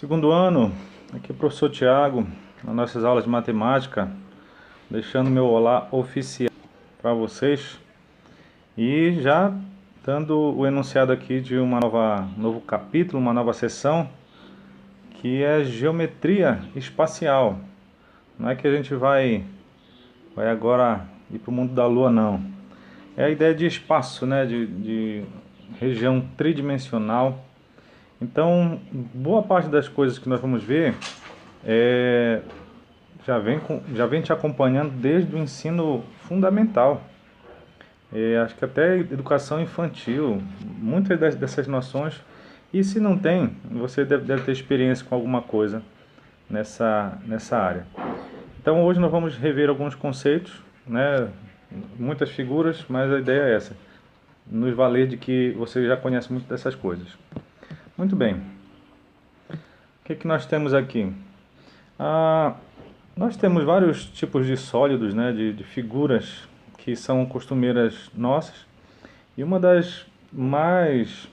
Segundo ano, aqui é o professor Tiago, nas nossas aulas de matemática, deixando meu olá oficial para vocês e já dando o enunciado aqui de novo capítulo, uma nova sessão, que é geometria espacial. Não é que a gente vai agora ir para o mundo da Lua, não. É a ideia de espaço, né, de região tridimensional. Então, boa parte das coisas que nós vamos ver é, já vem te acompanhando desde o ensino fundamental. Acho que até educação infantil, muitas dessas noções. E se não tem, você deve ter experiência com alguma coisa nessa área. Então hoje nós vamos rever alguns conceitos, né? Muitas figuras, mas a ideia é essa, nos valer de que você já conhece muito dessas coisas. Muito bem, o que nós temos aqui? Nós temos vários tipos de sólidos, né, de figuras que são costumeiras nossas, e uma das mais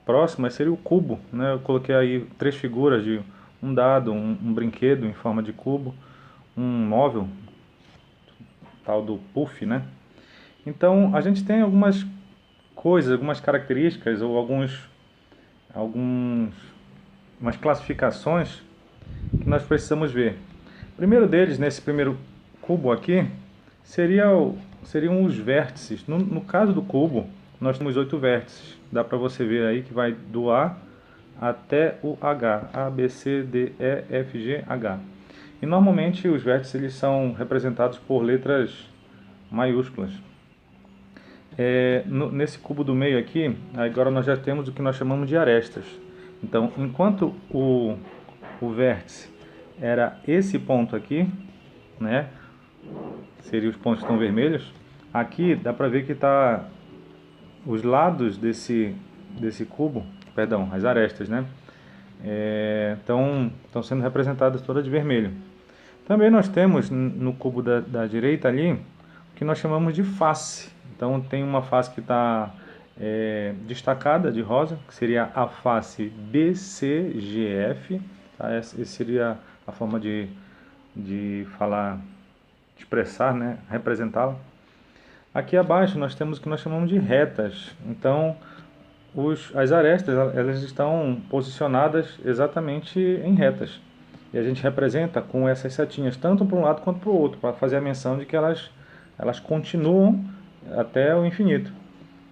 próximas seria o cubo, né? Eu coloquei aí três figuras de um dado, um brinquedo em forma de cubo, um móvel, tal do puff, né? Então a gente tem algumas coisas, algumas características ou umas classificações que nós precisamos ver. O primeiro deles, nesse primeiro cubo aqui, seriam os vértices. No caso do cubo, nós temos 8 vértices. Dá para você ver aí que vai do A até o H. A, B, C, D, E, F, G, H. E normalmente os vértices eles são representados por letras maiúsculas. Nesse cubo do meio aqui, agora nós já temos o que nós chamamos de arestas. Então, enquanto o vértice era esse ponto aqui, né? Seriam os pontos que estão vermelhos. Aqui dá para ver que está os lados desse cubo, perdão, as arestas, né? Estão sendo representadas todas de vermelho. Também nós temos no cubo da direita ali o que nós chamamos de face. Então tem uma face que está destacada de rosa, que seria a face BCGF. Tá? Essa seria a forma de falar, de expressar, né? Representá-la. Aqui abaixo nós temos o que nós chamamos de retas. Então as arestas elas estão posicionadas exatamente em retas. E a gente representa com essas setinhas, tanto para um lado quanto para o outro, para fazer a menção de que elas continuam até o infinito.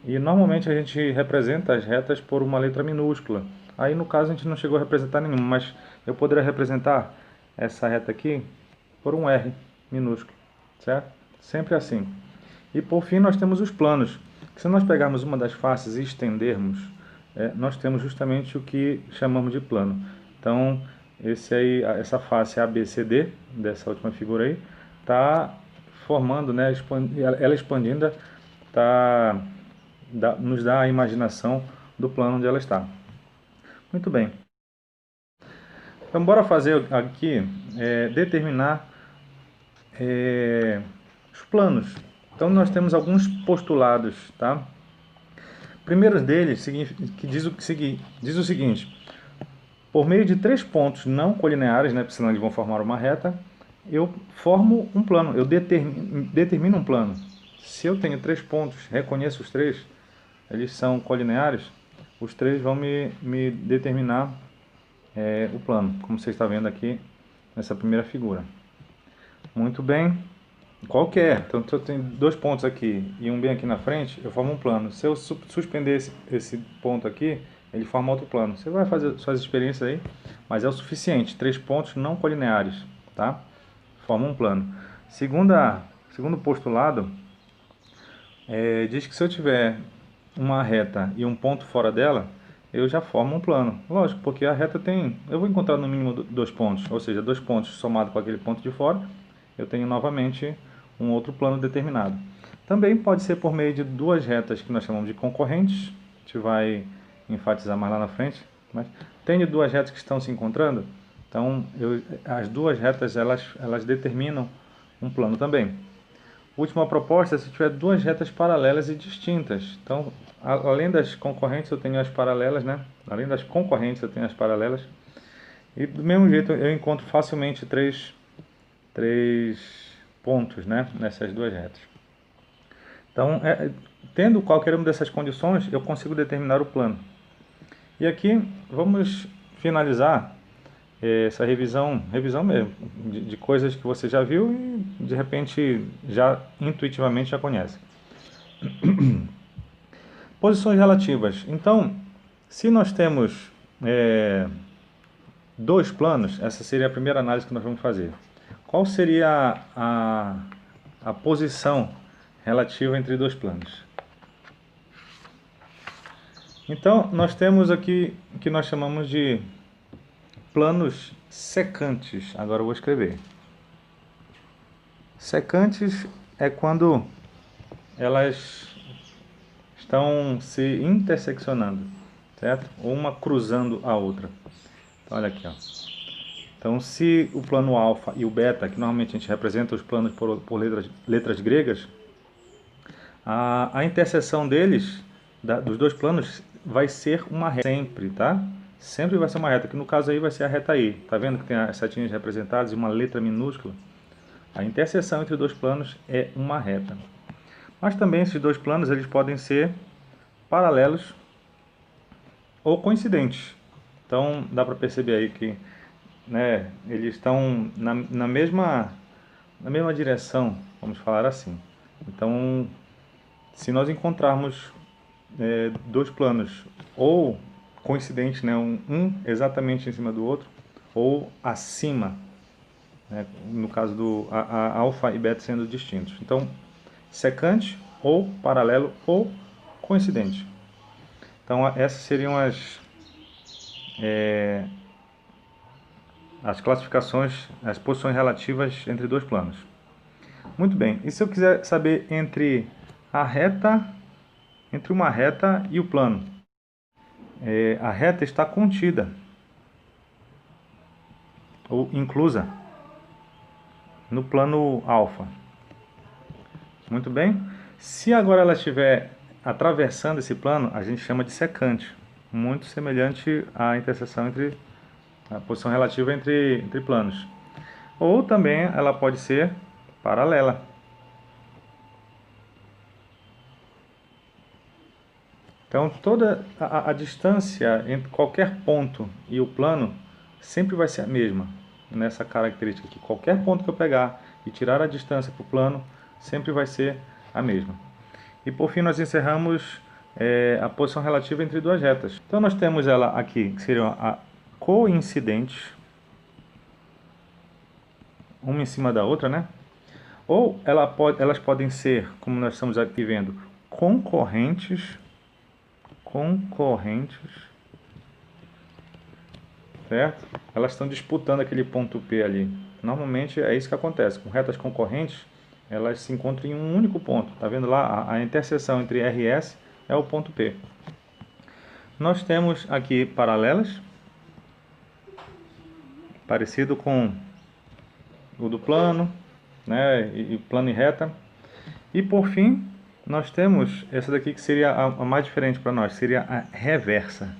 E normalmente a gente representa as retas por uma letra minúscula. Aí no caso a gente não chegou a representar nenhuma, mas eu poderia representar essa reta aqui por um R minúsculo, certo? Sempre assim. E por fim nós temos os planos. Se nós pegarmos uma das faces e estendermos, nós temos justamente o que chamamos de plano. Então essa face ABCD, dessa última figura aí, está formando, né, ela expandida, nos dá a imaginação do plano onde ela está. Muito bem. Então, bora fazer aqui, determinar os planos. Então, nós temos alguns postulados, tá? O primeiro deles que diz o seguinte: por meio de 3 pontos não colineares, né, porque senão eles vão formar uma reta, eu formo um plano, eu determino um plano. Se eu tenho 3 pontos, reconheço os 3, eles são colineares, os 3 vão me determinar o plano, como você está vendo aqui nessa primeira figura. Muito bem. Qualquer. Então, se eu tenho 2 pontos aqui e um bem aqui na frente, eu formo um plano. Se eu suspender esse ponto aqui, ele forma outro plano. Você vai fazer suas experiências aí, mas é o suficiente. 3 pontos não colineares, tá? Formam um plano. Segundo postulado, diz que se eu tiver uma reta e um ponto fora dela, eu já formo um plano. Lógico, porque a reta eu vou encontrar no mínimo 2 pontos, ou seja, 2 pontos somado com aquele ponto de fora, eu tenho novamente um outro plano determinado. Também pode ser por meio de 2 retas que nós chamamos de concorrentes, a gente vai enfatizar mais lá na frente, mas tenho 2 retas que estão se encontrando, então as 2 retas elas determinam um plano também. Última proposta, se tiver 2 retas paralelas e distintas. Então, além das concorrentes, eu tenho as paralelas, né? Além das concorrentes, eu tenho as paralelas. E do mesmo jeito eu encontro facilmente três pontos, né, nessas duas retas. Então, tendo qualquer uma dessas condições, eu consigo determinar o plano. E aqui vamos finalizar essa revisão mesmo, de coisas que você já viu e de repente já intuitivamente já conhece. Posições relativas. Então, se nós temos dois planos, essa seria a primeira análise que nós vamos fazer. Qual seria a posição relativa entre dois planos? Então, nós temos aqui o que nós chamamos de planos secantes. Agora eu vou escrever. Secantes é quando elas estão se interseccionando, certo? Ou uma cruzando a outra. Então, olha aqui, ó. Então, se o plano alfa e o beta, que normalmente a gente representa os planos por letras gregas, a interseção deles, dos dois planos, vai ser uma reta sempre, tá? Sempre vai ser uma reta, que no caso aí vai ser a reta I. Tá vendo que tem as setinhas representadas e uma letra minúscula? A interseção entre dois planos é uma reta. Mas também esses dois planos eles podem ser paralelos ou coincidentes. Então dá para perceber aí que, né, eles estão na mesma direção, vamos falar assim. Então, se nós encontrarmos dois planos ou coincidentes, né, um exatamente em cima do outro, ou acima, né, no caso do a alfa e beta sendo distintos. Então, secante ou paralelo ou coincidente. Então, essas seriam as classificações, as posições relativas entre dois planos. Muito bem, e se eu quiser saber entre uma reta e o plano? A reta está contida ou inclusa no plano alfa. Muito bem. Se agora ela estiver atravessando esse plano, a gente chama de secante, muito semelhante à interseção entre a posição relativa entre planos. Ou também ela pode ser paralela. Então toda a distância entre qualquer ponto e o plano sempre vai ser a mesma nessa característica aqui. Qualquer ponto que eu pegar e tirar a distância para o plano sempre vai ser a mesma. E por fim nós encerramos a posição relativa entre duas retas. Então nós temos ela aqui, que seriam a coincidentes, uma em cima da outra, né? Ou elas podem ser, como nós estamos aqui vendo, concorrentes, certo? Elas estão disputando aquele ponto P ali. Normalmente é isso que acontece. Com retas concorrentes, elas se encontram em um único ponto. Tá vendo lá? A interseção entre R e S é o ponto P. Nós temos aqui paralelas, parecido com o do plano, né? E plano e reta. E por fim, nós temos essa daqui que seria a mais diferente para nós, seria a reversa.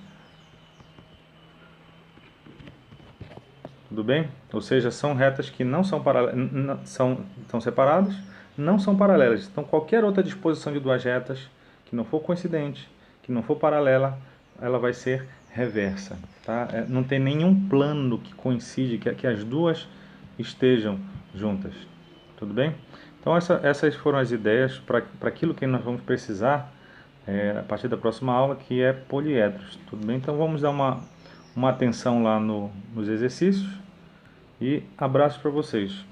Tudo bem? Ou seja, são retas que não são paralelas, são separadas, não são paralelas. Então qualquer outra disposição de duas retas que não for coincidente, que não for paralela, ela vai ser reversa. Tá? Não tem nenhum plano que coincide, que as duas estejam juntas. Tudo bem? Então essas foram as ideias para aquilo que nós vamos precisar a partir da próxima aula, que é poliedros. Tudo bem? Então vamos dar uma atenção lá nos exercícios e abraço para vocês.